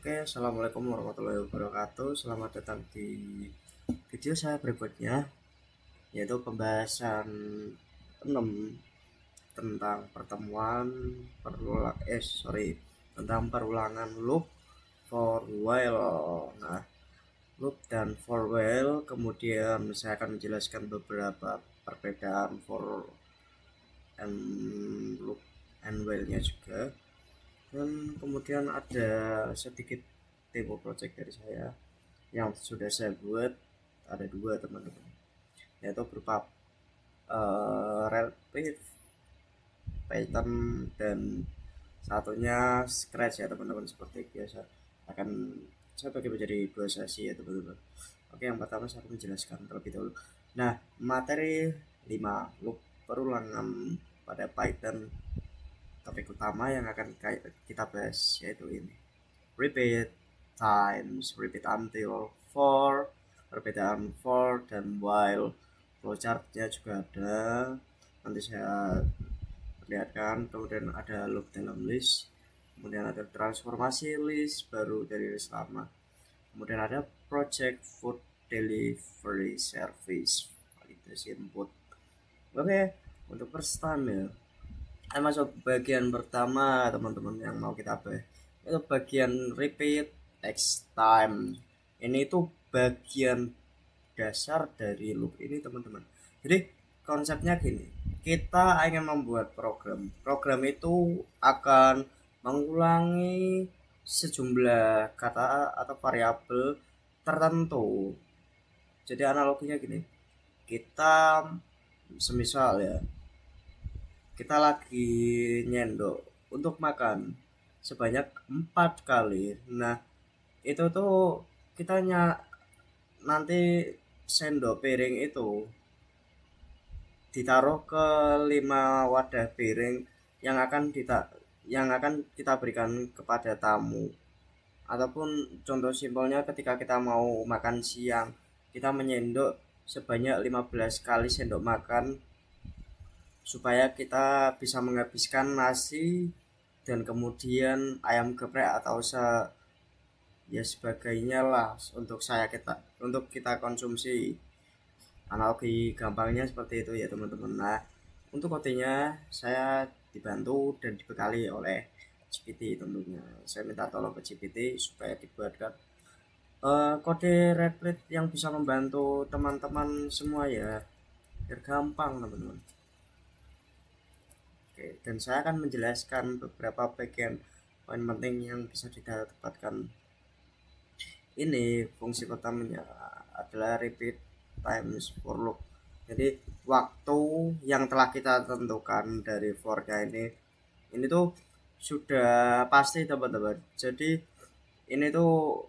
Oke, assalamualaikum warahmatullahi wabarakatuh. Selamat datang di video saya berikutnya, yaitu pembahasan 6 tentang tentang perulangan loop for while. Nah, loop dan for while, kemudian saya akan menjelaskan beberapa perbedaan for and loop and while-nya juga. Dan kemudian ada sedikit demo project dari saya yang sudah saya buat, ada dua teman-teman, yaitu berupa Railway Python dan satunya Scratch ya teman-teman. Seperti biasa akan saya bagi menjadi dua sesi ya teman-teman. Oke, yang pertama saya akan menjelaskan terlebih dahulu. Nah, materi 5 loop perulangan pada Python. Topik utama yang akan kita bahas yaitu ini: repeat times, repeat until, for, perbedaan for dan while. Flowchartnya juga ada, nanti saya perlihatkan. Kemudian ada loop dalam list, kemudian ada transformasi list baru dari list lama, kemudian ada project food delivery service, validasi input. Oke, untuk first time ya, masuk bagian pertama teman-teman yang mau kita bahas, itu bagian repeat x time. Ini tuh bagian dasar dari loop ini teman-teman. Jadi konsepnya gini, kita ingin membuat program itu akan mengulangi sejumlah kata atau variabel tertentu. Jadi analoginya gini, kita semisal ya, kita lagi nyendok untuk makan sebanyak 4 kali. Nah, itu tuh kita nanti sendok piring itu ditaruh ke 5 wadah piring yang akan kita berikan kepada tamu. Ataupun contoh simpelnya, ketika kita mau makan siang, kita menyendok sebanyak 15 kali sendok makan supaya kita bisa menghabiskan nasi dan kemudian ayam geprek atau sebagainya lah untuk kita konsumsi. Analogi gampangnya seperti itu ya teman-teman. Nah, untuk kodenya saya dibantu dan dibekali oleh GPT tentunya. Saya minta tolong ke GPT supaya dibuatkan kode Replit yang bisa membantu teman-teman semua ya, biar gampang teman-teman. Oke, dan saya akan menjelaskan beberapa bagian poin penting yang bisa didapatkan. Ini fungsi pertamanya adalah repeat times for loop. Jadi waktu yang telah kita tentukan dari for-nya ini tuh sudah pasti teman-teman. Jadi ini tuh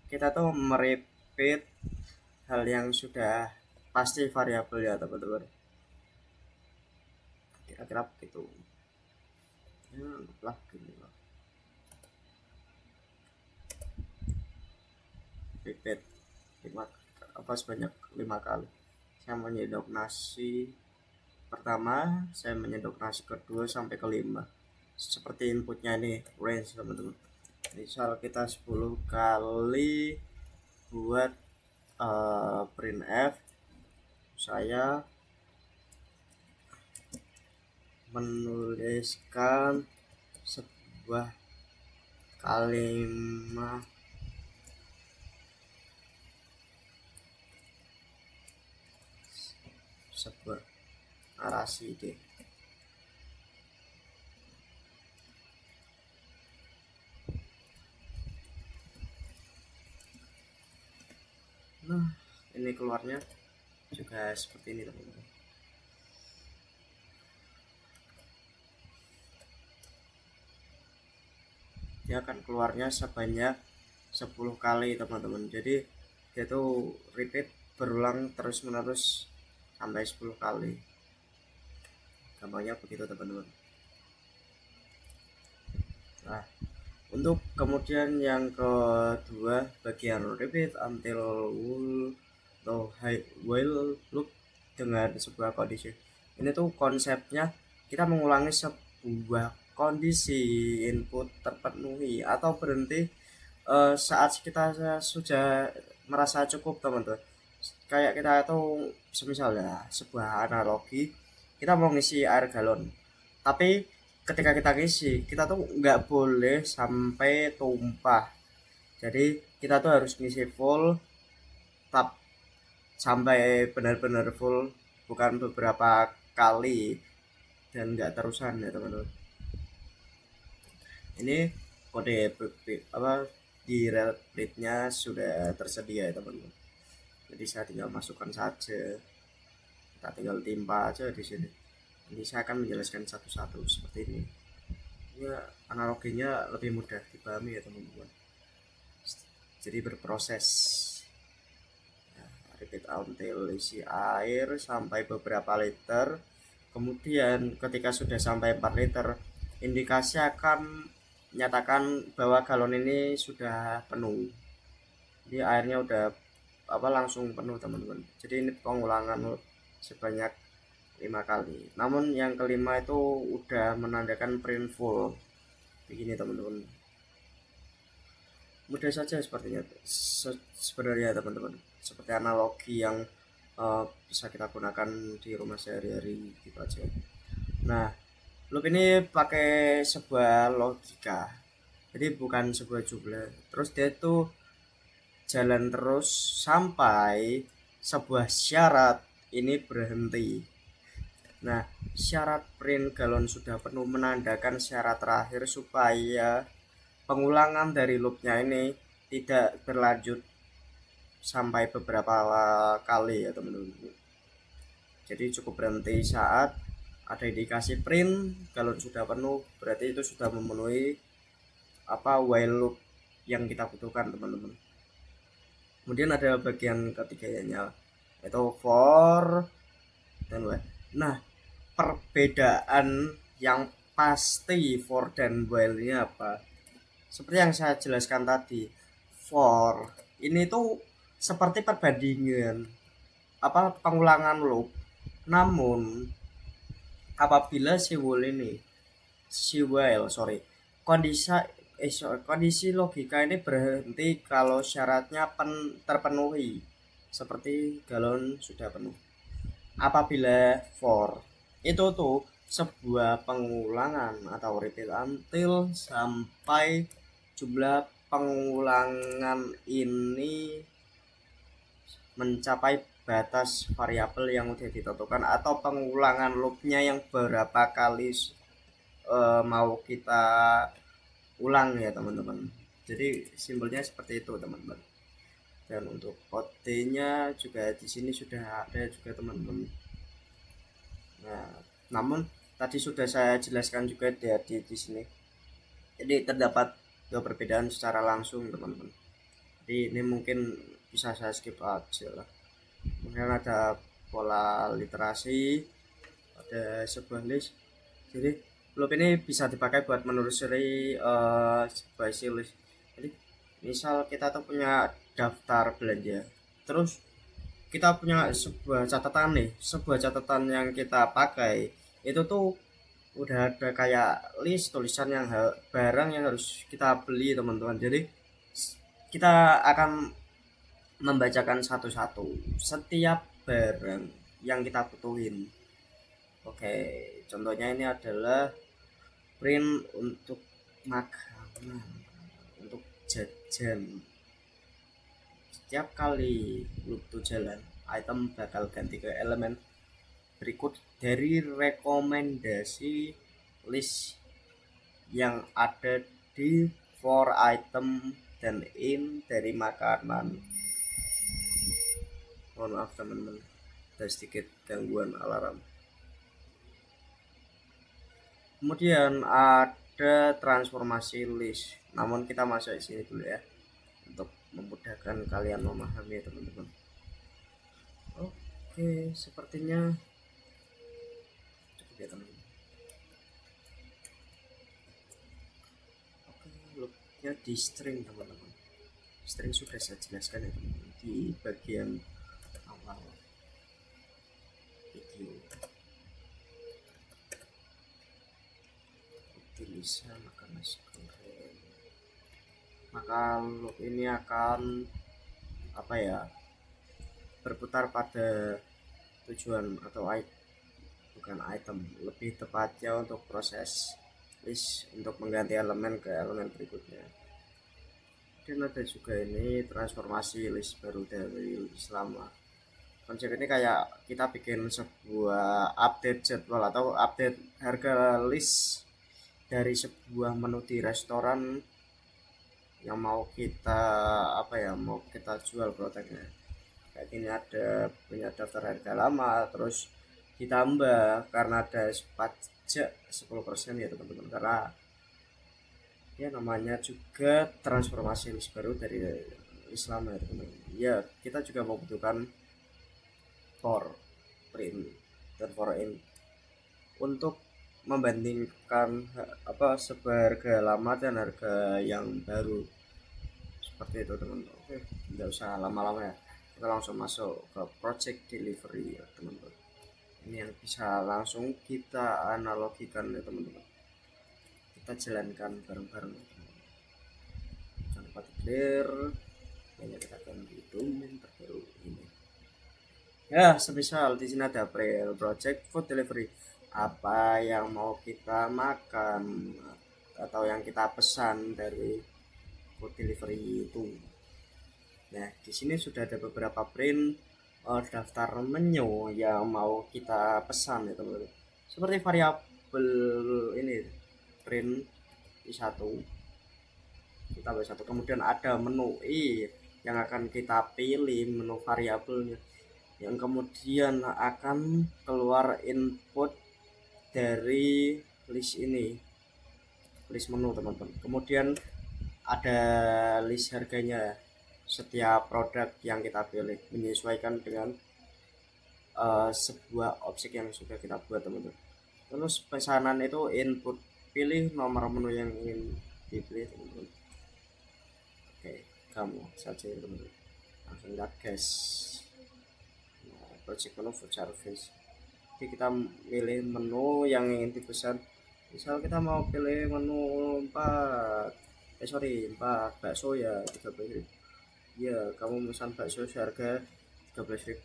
kita tuh merepeat hal yang sudah pasti variabel ya teman-teman. Kira-kira begitu ya, anggaplah gini lah. Repeat sebanyak 5 kali. Saya menyendok nasi pertama, saya menyendok nasi kedua sampai kelima. Seperti inputnya ini range teman-teman. Misal kita 10 kali buat printf, saya menuliskan sebuah kalimat sebuah narasi deh. Nah, ini keluarnya juga seperti ini teman-teman. Dia akan keluarnya sebanyak 10 kali teman-teman. Jadi dia tuh repeat, berulang terus menerus sampai 10 kali. Gampangnya begitu teman-teman. Nah, untuk kemudian yang kedua, bagian repeat until while loop dengan sebuah kondisi. Ini tuh konsepnya kita mengulangi sebuah kondisi input terpenuhi atau berhenti saat kita sudah merasa cukup teman-teman. Kayak kita itu semisal ya sebuah analogi, kita mau ngisi air galon, tapi ketika kita ngisi kita tuh nggak boleh sampai tumpah. Jadi kita tuh harus ngisi full, tap sampai benar-benar full, bukan beberapa kali dan nggak terusan ya teman-teman. Ini kode apa di read-nya sudah tersedia ya teman-teman. Jadi saya tinggal masukkan saja, kita tinggal timpa aja di sini. Ini saya akan menjelaskan satu-satu seperti ini. Ya, analoginya lebih mudah dipahami ya teman-teman. Jadi berproses, repeat until isi air sampai beberapa liter. Kemudian ketika sudah sampai 4 liter, indikasi akan menyatakan bahwa galon ini sudah penuh. Jadi airnya udah langsung penuh teman-teman. Jadi ini pengulangan sebanyak 5 kali. Namun yang kelima itu udah menandakan print full. Begini teman-teman. Mudah saja sepertinya sebenarnya teman-teman. Seperti analogi yang bisa kita gunakan di rumah sehari-hari gitu aja. Nah, loop ini pakai sebuah logika. Jadi bukan sebuah jumlah. Terus dia itu jalan terus sampai sebuah syarat ini berhenti. Nah, syarat print galon sudah penuh menandakan syarat terakhir supaya pengulangan dari loopnya ini tidak berlanjut sampai beberapa kali ya teman-teman. Jadi cukup berhenti saat ada indikasi print galon sudah penuh, berarti itu sudah memenuhi while loop yang kita butuhkan teman-teman. Kemudian ada bagian ketiganya yaitu for dan while. Nah, perbedaan yang pasti for dan while ini apa? Seperti yang saya jelaskan tadi, for ini tuh seperti perbandingan pengulangan loop. Namun apabila kondisi logika ini berhenti kalau syaratnya terpenuhi, seperti galon sudah penuh. Apabila for itu tuh sebuah pengulangan atau repeat until sampai jumlah pengulangan ini mencapai batas variabel yang sudah ditentukan atau pengulangan loopnya yang berapa kali mau kita ulang ya teman-teman. Jadi simbolnya seperti itu teman-teman. Dan untuk kodenya juga di sini sudah ada juga teman-teman. Nah, namun tadi sudah saya jelaskan juga di sini. Jadi terdapat dua perbedaan secara langsung teman-teman. Jadi ini mungkin bisa saya skip aja lah. Kemudian ada pola literasi, ada sebuah list. Jadi loop ini bisa dipakai buat menelusuri sebuah isi list. Jadi misal kita tuh punya daftar belanja, terus kita punya sebuah catatan yang kita pakai itu tuh udah ada kayak list tulisan yang barang yang harus kita beli teman-teman. Jadi kita akan membacakan satu-satu setiap barang yang kita butuhin. Oke, contohnya ini adalah print untuk makanan, untuk jajan. Setiap kali loop itu jalan, item bakal ganti ke elemen berikut dari rekomendasi list yang ada di for item dan in dari makanan. Mohon maaf teman-teman, ada sedikit gangguan alarm. Kemudian ada transformasi list, namun kita masuk di sini dulu ya untuk memudahkan kalian memahami teman-teman. Oke, sepertinya cukup ya teman-teman. Oke, loopnya di string teman-teman. String sudah saya jelaskan ya teman-teman di bagian awal video. bisa makan nasi goreng. Maka loop ini akan apa ya, berputar pada tujuan atau bukan item, lebih tepatnya untuk proses list untuk mengganti elemen ke elemen berikutnya. Dan ada juga ini transformasi list baru dari list lama. Konsep ini kayak kita bikin sebuah update jadwal atau update harga list dari sebuah menu di restoran yang mau kita mau kita jual produknya. Kayak gini, ada punya daftar harga lama, terus ditambah karena ada pajak 10% ya teman-teman, karena ya namanya juga transformasi list baru dari Islam ya teman-teman. Ya kita juga membutuhkan for print dan for in untuk membandingkan seharga lama dan harga yang baru, seperti itu teman-teman. Oke, tidak usah lama-lama ya, kita langsung masuk ke project delivery ya teman-teman. Ini yang bisa langsung kita analogikan ya teman-teman, kita jalankan bareng-bareng ya teman-teman. Jangan lupa clear, hanya kita akan di domain terbaru ini. Ya, semisal di sini ada project food delivery, apa yang mau kita makan atau yang kita pesan dari food delivery itu. Nah, di sini sudah ada beberapa print daftar menu yang mau kita pesan ya teman-teman. Seperti variabel ini print I1, kita beri satu, kemudian ada menu I yang akan kita pilih menu variabelnya, yang kemudian akan keluar input dari list ini, list menu teman-teman. Kemudian ada list harganya setiap produk yang kita pilih menyesuaikan dengan sebuah objek yang sudah kita buat teman-teman. Terus pesanan itu input, pilih nomor menu yang ingin dipilih teman-teman. Oke, kamu saja teman-teman, langsung lihat guys. Project menu food service. Jadi kita milih menu yang ingin dipesan. Misal kita mau pilih menu 4 bakso ya 13.000. Ya, kamu pesan bakso seharga 13.000.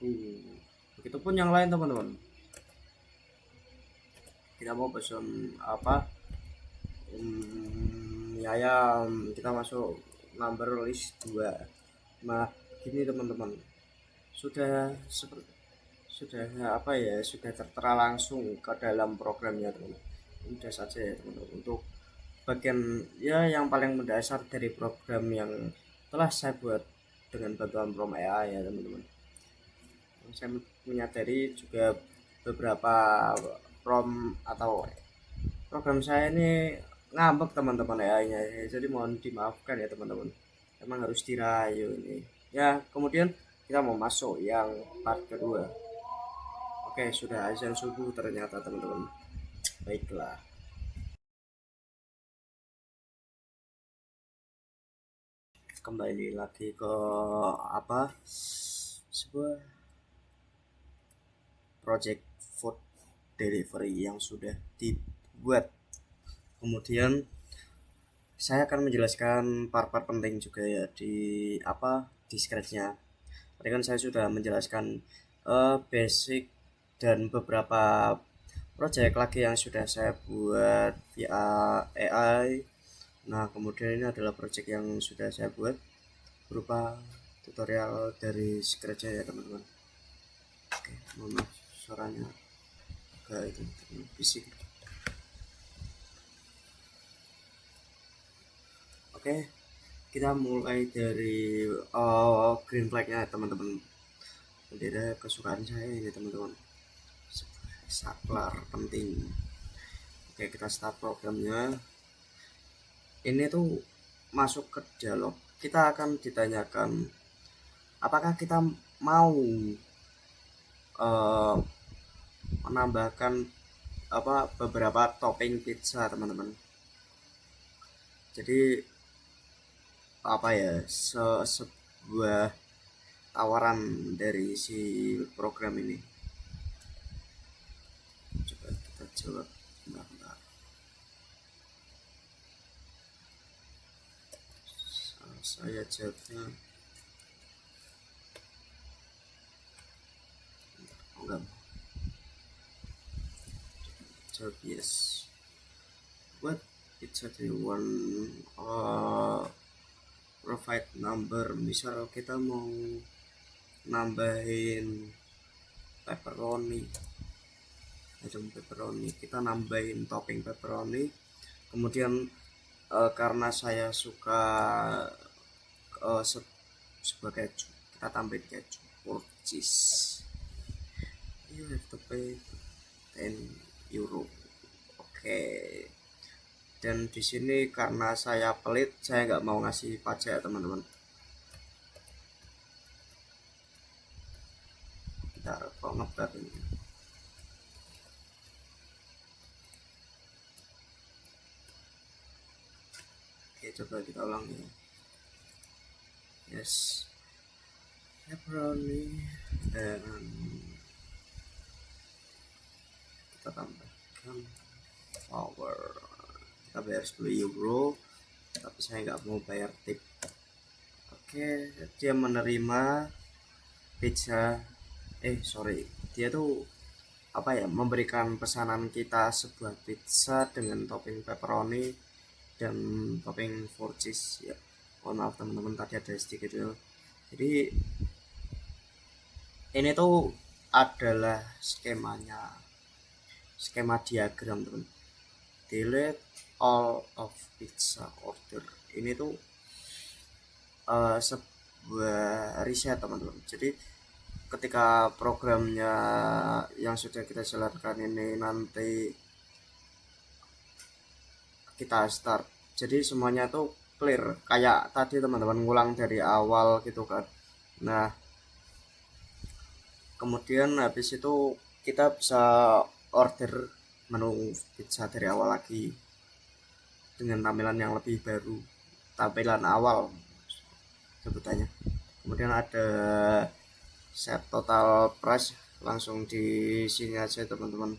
Begitupun yang lain teman-teman. Kita mau pesan mie ayam, kita masuk number list 2. Nah, gini teman-teman. Sudah tertera langsung ke dalam programnya teman-teman. Mudah saja ya teman-teman, untuk bagian ya yang paling mendasar dari program yang telah saya buat dengan bantuan Prom AI ya teman-teman. Saya menyadari juga beberapa prom atau program saya ini ngambek teman-teman AI-nya, jadi mohon dimaafkan ya teman-teman, emang harus dirayu ini ya. Kemudian kita mau masuk yang part kedua. Oke, sudah azan subuh ternyata teman-teman. Baiklah. Kembali lagi ke sebuah project food delivery yang sudah dibuat. Kemudian saya akan menjelaskan part-part penting juga ya di scratch-nya. Tadi kan saya sudah menjelaskan basic dan beberapa project lagi yang sudah saya buat via AI. Nah, kemudian ini adalah project yang sudah saya buat berupa tutorial dari scratch ya teman-teman. Oke, mohon maaf suaranya agak itu bising. Oke, kita mulai dari green flag-nya teman-teman. Bendera kesukaan saya ini teman-teman, saklar penting. Oke, kita start programnya. Ini tuh masuk ke dialog, kita akan ditanyakan apakah kita mau menambahkan beberapa topping pizza teman-teman. Jadi sebuah tawaran dari si program ini. Coba kita jawab bentar. saya jaga enggak jawab yes. What pizza do you want? Provide number. Misal kita mau nambahin pepperoni, kita nambahin topping pepperoni. Kemudian karena saya suka sebagai keju, kita tambahin keju or cheese. You have to pay 10 euro. Oke. Dan di sini karena saya pelit, saya nggak mau ngasih pajak teman-teman. Bentar, kok ngebug ini. Oke, coba kita ulang ya. Yes, pepperoni, dan kita tambahkan flour. Kita bayar 10 euro, tapi saya nggak mau bayar tip. Oke, dia menerima pizza. Dia tuh memberikan pesanan kita sebuah pizza dengan topping pepperoni dan topping 4 cheese ya. Mohon maaf teman-teman, tadi ada sedikit ya. Jadi ini tuh adalah skema diagram teman. Delete all of pizza order. Ini tuh sebuah riset teman-teman. Jadi ketika programnya yang sudah kita jalankan ini nanti kita start, jadi semuanya tuh clear kayak tadi teman-teman, ngulang dari awal gitu kan. Nah kemudian habis itu kita bisa order menu pizza dari awal lagi dengan tampilan yang lebih baru, tampilan awal sebutannya. Kemudian ada set total price, langsung di sini aja teman-teman.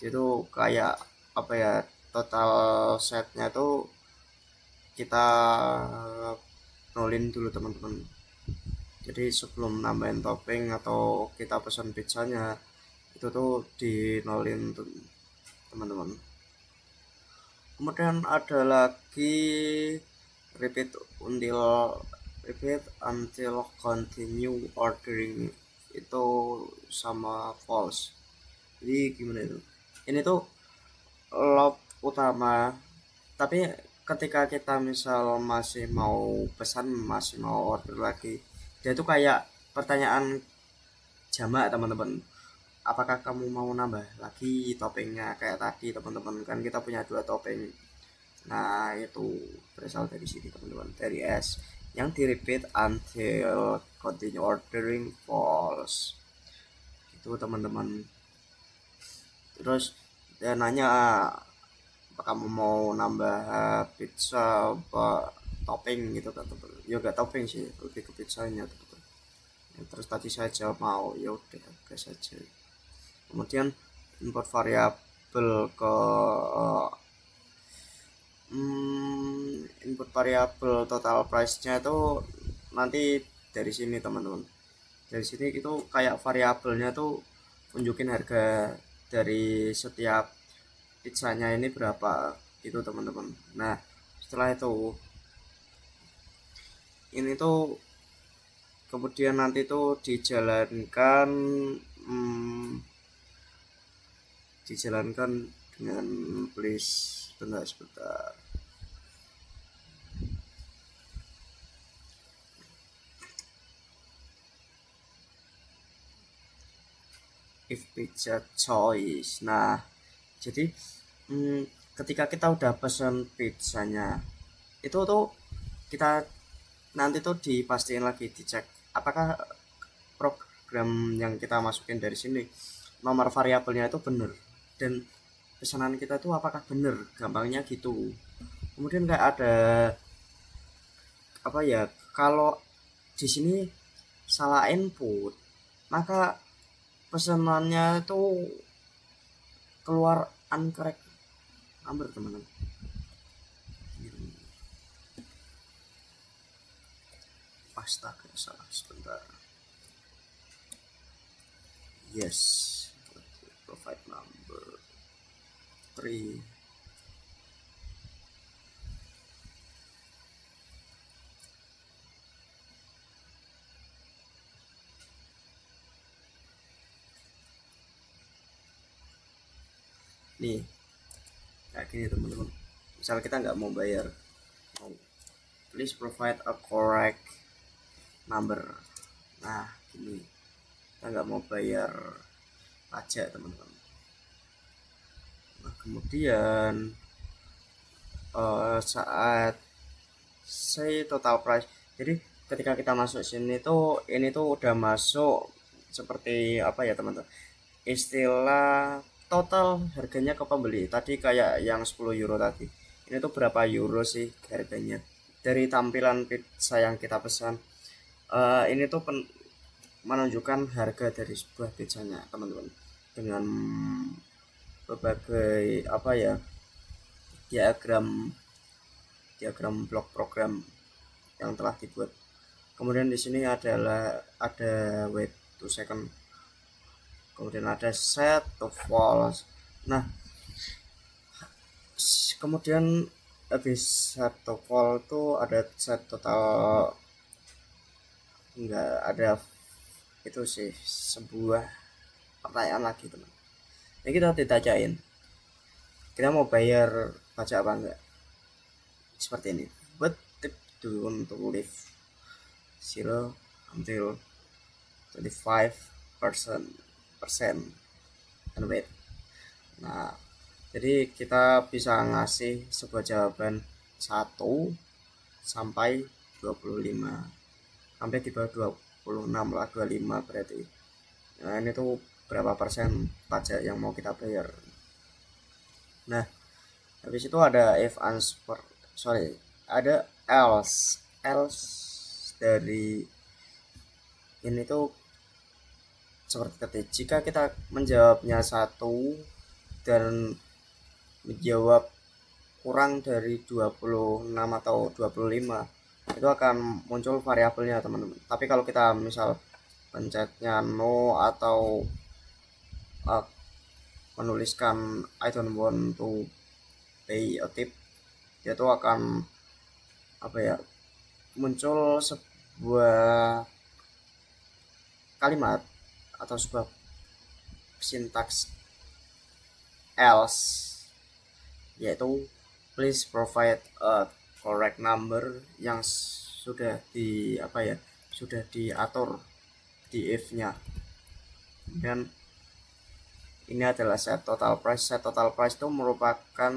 Itu kayak total setnya tuh kita nolin dulu teman-teman. Jadi sebelum nambahin topping atau kita pesan pizzanya itu tuh di nolin teman-teman. Kemudian ada lagi repeat until continue ordering, itu sama false. Jadi gimana itu? Ini tuh loop utama, tapi ketika kita misal masih mau pesan, masih mau order lagi, dia tuh kayak pertanyaan jamak teman-teman. Apakah kamu mau nambah lagi toppingnya kayak tadi teman-teman, kan kita punya 2 topping. Nah itu berasal dari sini teman-teman, dari S yang di repeat until continue ordering false itu teman-teman. Terus dia nanya apa kamu mau nambah pizza apa topping gitu kan teman-teman. Ya gak topping sih, lebih ke pizzanya teman-teman. Ya, terus tadi saya jawab mau, ya udah gas saja. Kemudian import variabel ke input variabel total price-nya itu nanti dari sini teman-teman. Dari sini itu kayak variabelnya tuh tunjukin harga dari setiap pizzanya ini berapa gitu teman-teman. Nah setelah itu ini tuh kemudian nanti tuh dijalankan dengan please sebentar. If pizza choice. Nah jadi ketika kita udah pesen pizzanya itu tuh kita nanti tuh dipastiin lagi, dicek apakah program yang kita masukin dari sini nomor variabelnya itu bener dan pesanan kita tuh apakah bener, gampangnya gitu. Kemudian kayak ada kalau di sini salah input maka pesanannya itu keluar incorrect number teman-teman. astaga, salah sebentar. Yes, provide number 3. Nih kayak gini teman-teman, misal kita nggak mau bayar, mau please provide a correct number. Nah gini, kita nggak mau bayar pajak teman-teman. Nah kemudian saat say total price, jadi ketika kita masuk sini tuh, ini tuh udah masuk seperti apa ya teman-teman, istilah total harganya ke pembeli tadi, kayak yang 10 euro tadi, ini tuh berapa euro sih harganya dari tampilan pizza yang kita pesan. Ini tuh menunjukkan harga dari sebuah pizzanya teman-teman, dengan berbagai apa ya, diagram blok program yang telah dibuat. Kemudian di sini adalah ada wait to second, kemudian ada set to false. Nah kemudian habis set to false tuh ada set total, enggak ada, itu sih sebuah pertanyaan lagi teman. Ini kita ditanyain kita mau bayar pajak apa enggak, seperti ini. But tip to live 0 until 25% and wait. Nah jadi kita bisa ngasih sebuah jawaban 1 sampai 25, sampai di bawah 26 lah, 25 berarti. Nah ini tuh berapa persen pajak yang mau kita bayar. Nah habis itu ada if answer, ada else dari ini tuh seperti tadi, jika kita menjawabnya 1 dan menjawab kurang dari 26 atau 25, itu akan muncul variabelnya teman-teman. Tapi kalau kita misal pencetnya no atau menuliskan I don't want to pay a tip, dia tuh akan apa ya, muncul sebuah kalimat atau sebuah sintaks else, yaitu please provide a correct number, yang sudah di apa ya, sudah diatur di if-nya. Dan ini adalah set total price. Set total price itu merupakan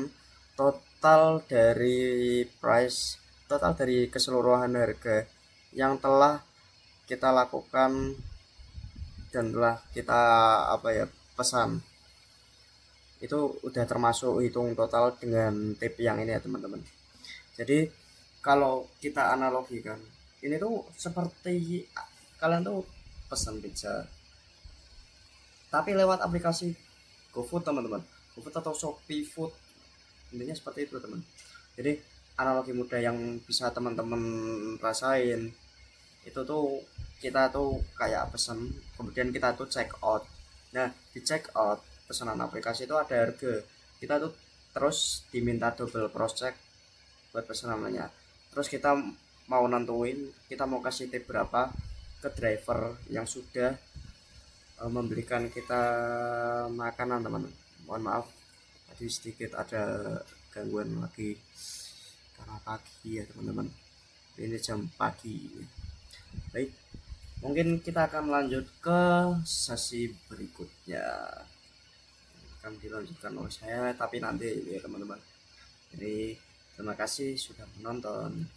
total dari price, total dari keseluruhan harga yang telah kita lakukan dan telah kita apa ya, pesan. Itu udah termasuk hitung total dengan tip yang ini ya teman-teman. Jadi kalau kita analogikan, ini tuh seperti kalian tuh pesan pizza tapi lewat aplikasi GoFood teman-teman, GoFood atau Shopee Food, intinya seperti itu teman. Jadi analogi mudah yang bisa teman-teman rasain itu tuh, kita tuh kayak pesan, kemudian kita tuh check out. Nah di check out pesanan aplikasi itu ada harga, kita tuh terus diminta double cross check buat pesanannya. Terus kita mau nentuin kita mau kasih tip berapa ke driver yang sudah memberikan kita makanan teman. Mohon maaf tadi sedikit ada gangguan lagi karena pagi ya teman-teman, ini jam pagi. Baik, mungkin kita akan lanjut ke sesi berikutnya, akan dilanjutkan oleh saya tapi nanti ya teman-teman. Jadi terima kasih sudah menonton.